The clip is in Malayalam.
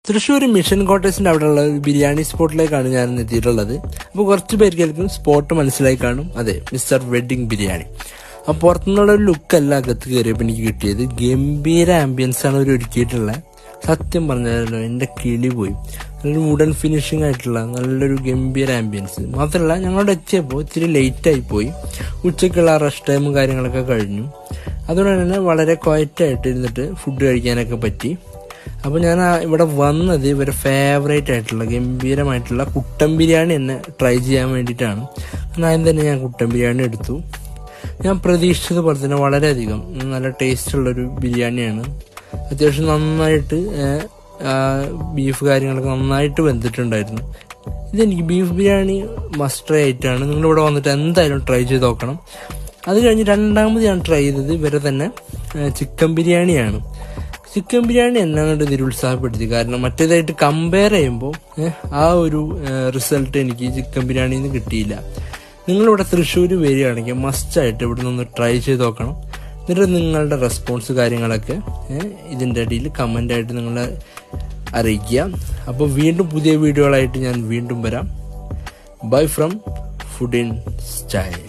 തൃശ്ശൂർ മിഷൻ ക്വാർട്ടേഴ്സിൻ്റെ അവിടെയുള്ള ഒരു ബിരിയാണി സ്പോട്ടിലേക്കാണ് ഞാൻ എത്തിയിട്ടുള്ളത്. അപ്പോൾ കുറച്ച് പേർക്കായിരിക്കും സ്പോട്ട് മനസ്സിലായി കാണും. അതെ, മിസ്റ്റർ വെഡ്ഡിംഗ് ബിരിയാണി. അപ്പോൾ പുറത്തുനിന്നുള്ള ഒരു ലുക്കല്ല അകത്ത് കയറിയപ്പോൾ എനിക്ക് കിട്ടിയത്. ഗംഭീര ആംബിയൻസ് ആണ് അവർ ഒരുക്കിയിട്ടുള്ളത്. സത്യം പറഞ്ഞാലോ എൻ്റെ കിളി പോയി. നല്ലൊരു വുഡൻ ഫിനിഷിംഗ് ആയിട്ടുള്ള നല്ലൊരു ഗംഭീര ആംബിയൻസ്. മാത്രമല്ല ഞങ്ങളോട് എത്തിയപ്പോൾ ഇത്തിരി ലേറ്റായി പോയി. ഉച്ചയ്ക്കുള്ള റെസ്റ്റ് ടൈമും കാര്യങ്ങളൊക്കെ കഴിഞ്ഞു. അതുകൊണ്ട് തന്നെ വളരെ ക്വയറ്റായിട്ട് ഇരുന്നിട്ട് ഫുഡ് കഴിക്കാനൊക്കെ പറ്റി. അപ്പോൾ ഞാൻ ഇവിടെ വന്നത് ഇവരെ ഫേവറേറ്റ് ആയിട്ടുള്ള ഗംഭീരമായിട്ടുള്ള കുട്ടൻ ബിരിയാണി തന്നെ ട്രൈ ചെയ്യാൻ വേണ്ടിയിട്ടാണ്. ആദ്യം തന്നെ ഞാൻ കുട്ടൻ ബിരിയാണി എടുത്തു. ഞാൻ പ്രതീക്ഷിച്ചതുപോലെ തന്നെ വളരെയധികം നല്ല ടേസ്റ്റുള്ളൊരു ബിരിയാണിയാണ്. അത്യാവശ്യം നന്നായിട്ട് ബീഫ് കാര്യങ്ങളൊക്കെ നന്നായിട്ട് വെന്തിട്ടുണ്ടായിരുന്നു. ഇതെനിക്ക് ബീഫ് ബിരിയാണി മസ്റ്റ് ട്രൈ ആയിട്ടാണ്. നിങ്ങളിവിടെ വന്നിട്ട് എന്തായാലും ട്രൈ ചെയ്ത് നോക്കണം. അത് കഴിഞ്ഞ് രണ്ടാമത് ഞാൻ ട്രൈ ചെയ്തത് ഇവരെ തന്നെ ചിക്കൻ ബിരിയാണിയാണ്. ചിക്കൻ ബിരിയാണി എന്നെ അങ്ങോട്ട് നിരുത്സാഹപ്പെടുത്തി. കാരണം മറ്റേതായിട്ട് കമ്പയർ ചെയ്യുമ്പോൾ ആ ഒരു റിസൾട്ട് എനിക്ക് ചിക്കൻ ബിരിയാണിയിൽ നിന്ന് കിട്ടിയില്ല. നിങ്ങളിവിടെ തൃശ്ശൂർ വരികയാണെങ്കിൽ മസ്റ്റായിട്ട് ഇവിടെ നിന്ന് ട്രൈ ചെയ്ത് നോക്കണം. എന്നിട്ട് നിങ്ങളുടെ റെസ്പോൺസ് കാര്യങ്ങളൊക്കെ ഇതിൻ്റെ അടിയിൽ കമൻ്റായിട്ട് നിങ്ങൾ അറിയിക്കുക. അപ്പോൾ വീണ്ടും പുതിയ വീഡിയോകളായിട്ട് ഞാൻ വീണ്ടും വരാം. Bye from food in style.